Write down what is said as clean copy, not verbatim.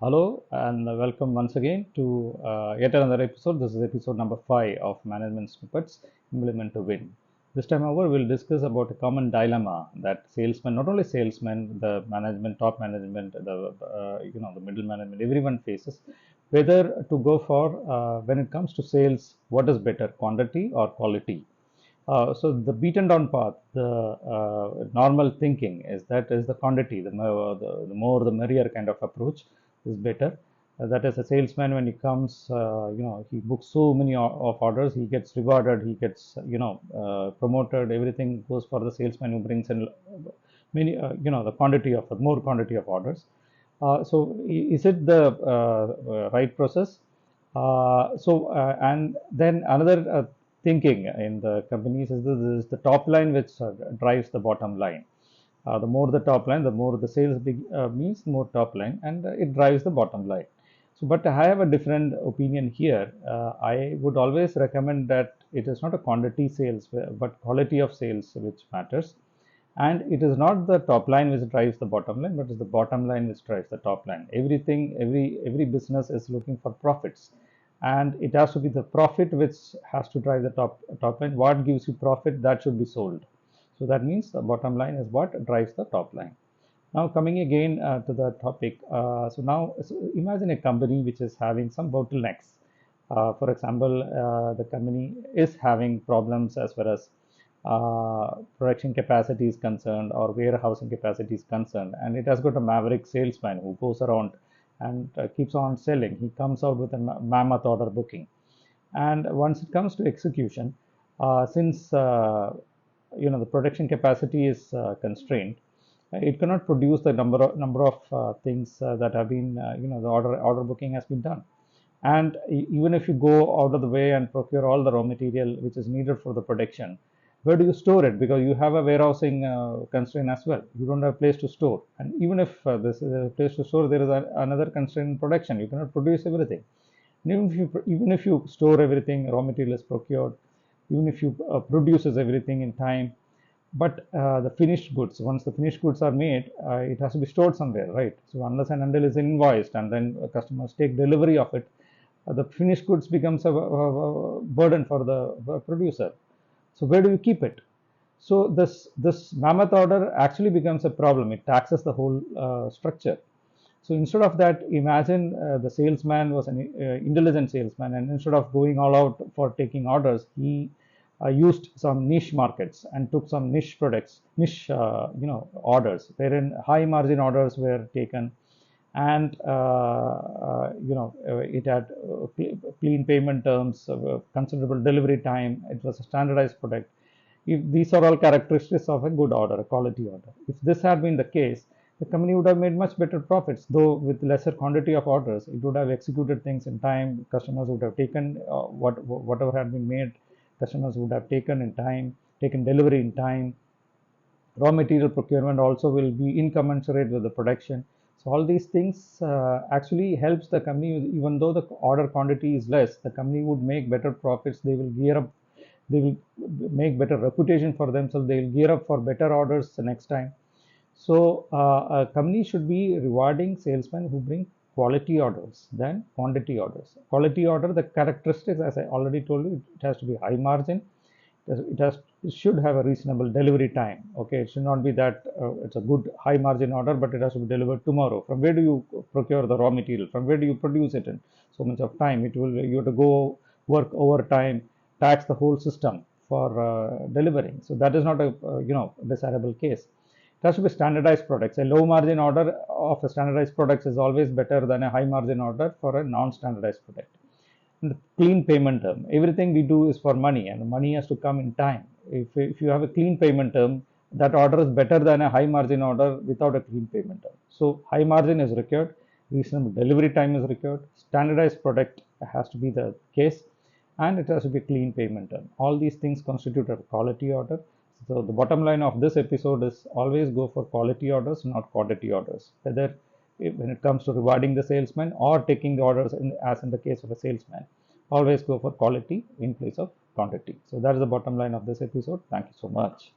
Hello and welcome once again to yet another episode. This is episode number 5 of Management Snippets Implement to Win. This time over, we'll discuss about a common dilemma that salesmen, not only salesmen, the management, top management, the middle management, everyone faces, whether to go for when it comes to sales, what is better, quantity or quality? So the beaten down path, the normal thinking is the quantity, the more the merrier kind of approach is better. That is a salesman when he comes, he books so many of orders, he gets rewarded, he gets, promoted, everything goes for the salesman who brings in many, the quantity of more quantity of orders. So is it the right process? And then another thinking in the companies is the top line which drives the bottom line. The more the top line, the more the sales means more top line, and it drives the bottom line. So, but I have a different opinion here. I would always recommend that it is not a quantity sales, but quality of sales which matters. And it is not the top line which drives the bottom line, but it's the bottom line which drives the top line. Every business is looking for profits, and it has to be the profit which has to drive the top line. What gives you profit, that should be sold. So that means the bottom line is what drives the top line. Now coming again to the topic, so imagine a company which is having some bottlenecks. For example, the company is having problems as far as production capacity is concerned or warehousing capacity is concerned, and it has got a maverick salesman who goes around and keeps on selling. He comes out with a mammoth order booking, and once it comes to execution, since the production capacity is constrained, it cannot produce the number of things that have been the order booking has been done. And even if you go out of the way and procure all the raw material which is needed for the production, where do you store it? Because you have a warehousing constraint as well. You don't have a place to store. And even if this is a place to store, there is another constraint in production. You cannot produce everything. And even if you store everything, raw material is procured, even if you produces everything in time, but the finished goods, once the finished goods are made, it has to be stored somewhere, right? So unless and until it's invoiced and then customers take delivery of it, the finished goods becomes a burden for the producer. So where do you keep it? So this mammoth order actually becomes a problem. It taxes the whole structure. So instead of that, imagine the salesman was an intelligent salesman, and instead of going all out for taking orders, he used some niche markets and took some niche products, niche orders, wherein high margin orders were taken, and it had clean payment terms, considerable delivery time. It was a standardized product. If these are all characteristics of a good order, a quality order. If this had been the case, the company would have made much better profits, though with lesser quantity of orders. It would have executed things in time. Customers would have taken whatever had been made. Customers would have taken in time, taken delivery in time. Raw material procurement also will be incommensurate with the production. So all these things actually helps the company. Even though the order quantity is less, the company would make better profits. They will gear up, they will make better reputation for themselves. They will gear up for better orders the next time. So a company should be rewarding salesmen who bring quality orders than quantity orders. Quality order, the characteristics, as I already told you, it has to be high margin. It should have a reasonable delivery time. Okay, it should not be that it's a good high margin order, but it has to be delivered tomorrow. From where do you procure the raw material? From where do you produce it in so much of time? You have to go work overtime, tax the whole system for delivering. So that is not a desirable case. It has to be standardized products. A low margin order of a standardized products is always better than a high margin order for a non-standardized product. And the clean payment term. Everything we do is for money, and the money has to come in time. If you have a clean payment term, that order is better than a high margin order without a clean payment term. So high margin is required, reasonable delivery time is required, standardized product has to be the case, and it has to be clean payment term. All these things constitute a quality order. So the bottom line of this episode is always go for quality orders, not quantity orders. Whether when it comes to rewarding the salesman or taking the orders, as in the case of a salesman, always go for quality in place of quantity. So that is the bottom line of this episode. Thank you so much.